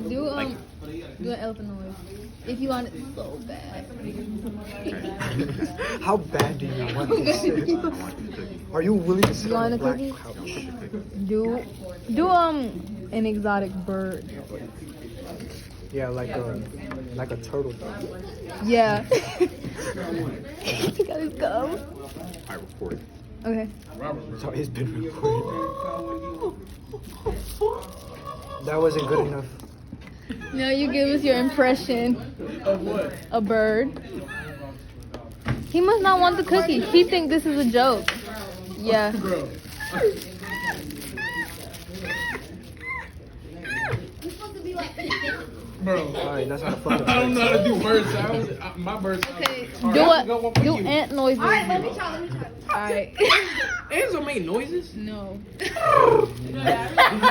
Do do an elephant noise if you want it so bad. How bad do you want this? Are you willing to sit You on want a a black cookie? couch? Do an exotic bird. Yeah, like a turtle. Yeah. You gotta go. I recorded. Okay. So it's been recorded. That wasn't good enough. Now you give us your impression Of what? a bird. He must not want the cookie. He think this is a joke. Yeah. Bro. Bro. Alright, that's not fun. I don't know how to do bird sounds. My bird sounds. Okay. Alright, Do I'm what? gonna go with Do you. ant noises. Alright, let me try. Alright. Ants don't make noises. No.